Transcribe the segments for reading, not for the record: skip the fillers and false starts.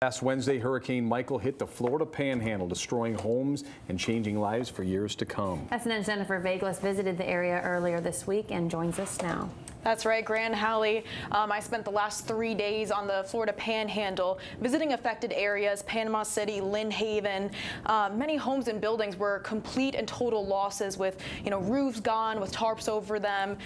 Last Wednesday, Hurricane Michael hit the Florida Panhandle, destroying homes and changing lives for years to come. SNN's Jennifer Vaglis visited the area earlier this week and joins us now. That's right, Gran Hallie. I spent the last 3 days on the Florida Panhandle visiting affected areas, Panama City, Lynn Haven. Many homes and buildings were complete and total losses with, roofs gone with tarps over them,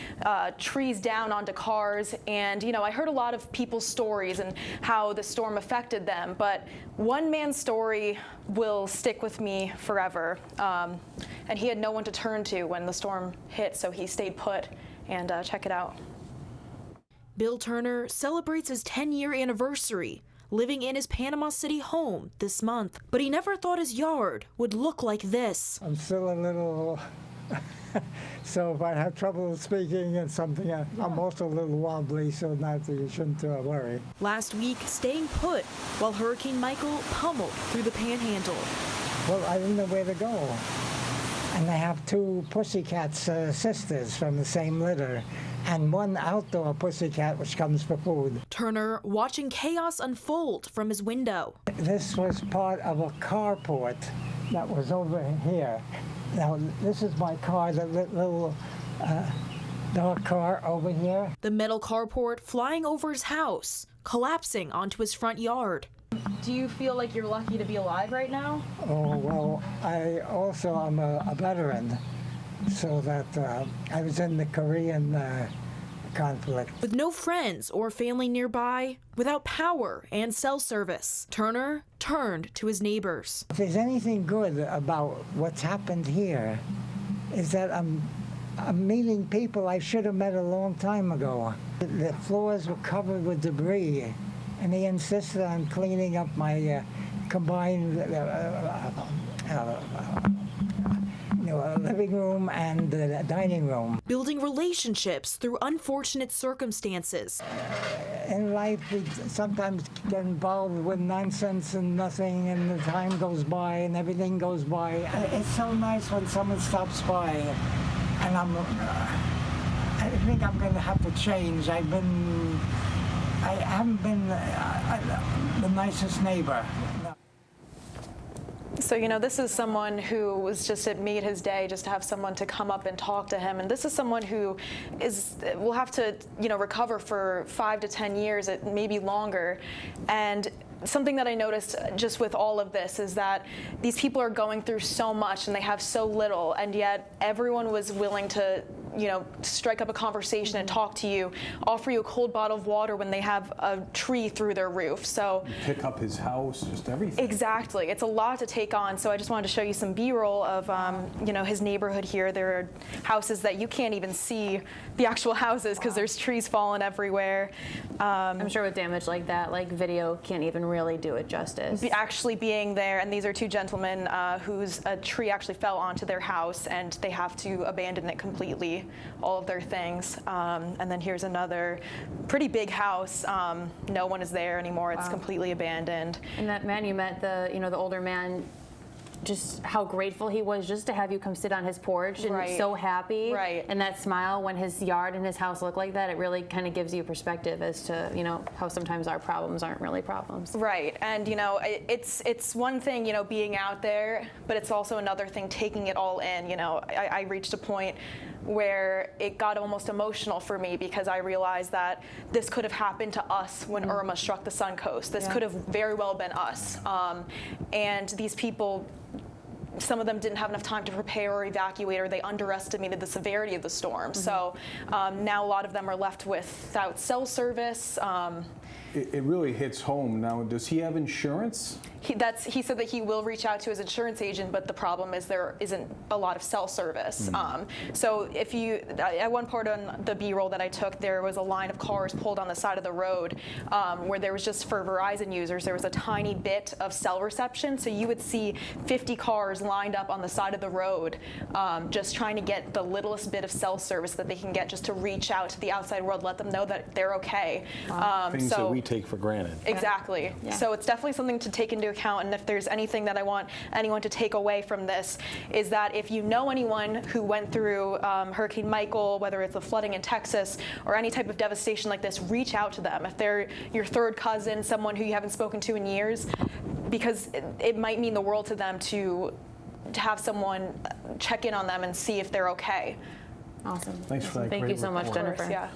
trees down onto cars. And, I heard a lot of people's stories and how the storm affected them. But one man's story will stick with me forever. And he had no one to turn to when the storm hit, so he stayed put. And check it out. Bill Turner celebrates his 10-year anniversary, living in his Panama City home this month. But he never thought his yard would look like this. I'm still a little, so if I have trouble speaking and something, I'm also a little wobbly, so you shouldn't worry. Last week, staying put while Hurricane Michael pummeled through the Panhandle. Well, I didn't know where to go. And I have two pussycats, sisters from the same litter, and one outdoor pussycat which comes for food. Turner watching chaos unfold from his window. This was part of a carport that was over here. Now, this is my car, the little dark car over here. The metal carport flying over his house, collapsing onto his front yard. Do you feel like you're lucky to be alive right now? Oh, well, I also am a veteran, so that I was in the Korean conflict. With no friends or family nearby, without power and cell service, Turner turned to his neighbors. If there's anything good about what's happened here, is that I'm meeting people I should have met a long time ago. The floors were covered with debris. And he insisted on cleaning up my combined living room and dining room. Building relationships through unfortunate circumstances. In life, we sometimes get involved with nonsense and nothing, and the time goes by and everything goes by. It's so nice when someone stops by, and I think I'm going to have to change. I haven't been the nicest neighbor. No. So, this is someone who was it made his day just to have someone to come up and talk to him. And this is someone who will have to, recover for 5 to 10 years, maybe longer. And something that I noticed just with all of this is that these people are going through so much and they have so little, and yet everyone was willing to strike up a conversation and talk to you, offer you a cold bottle of water when they have a tree through their roof. So pick up his house, just everything. Exactly. It's a lot to take on. So I just wanted to show you some B-roll of, his neighborhood here. There are houses that you can't even see the actual houses because there's trees falling everywhere. I'm sure with damage like that, video can't even really do it justice. Actually being there, and these are two gentlemen whose a tree actually fell onto their house and they have to abandon it completely, all of their things. And then here's another pretty big house. No one is there anymore. It's completely abandoned. And that man you met, the older man, just how grateful he was just to have you come sit on his porch and so happy. Right. And that smile when his yard and his house look like that, it really kind of gives you perspective as to, how sometimes our problems aren't really problems. Right. And, it's one thing, being out there, but it's also another thing taking it all in. I reached a point where it got almost emotional for me because I realized that this could have happened to us when Irma struck the Suncoast. This could have very well been us. And these people, some of them didn't have enough time to prepare or evacuate, or they underestimated the severity of the storm. So now a lot of them are left without cell service. It really hits home. Now, does he have insurance? He said that he will reach out to his insurance agent, but the problem is there isn't a lot of cell service. So if at one part on the B-roll that I took, there was a line of cars pulled on the side of the road where there was just for Verizon users, there was a tiny bit of cell reception. So you would see 50 cars lined up on the side of the road, just trying to get the littlest bit of cell service that they can get just to reach out to the outside world, let them know that they're okay. Things that we take for granted. Exactly. Yeah. So it's definitely something to take into account. And if there's anything that I want anyone to take away from this, is that if you know anyone who went through Hurricane Michael, whether it's the flooding in Texas or any type of devastation like this, reach out to them. If they're your third cousin, someone who you haven't spoken to in years, because it might mean the world to them to have someone check in on them and see if they're okay. Awesome. Thanks for that Thank great you so much, report. Jennifer. Yeah.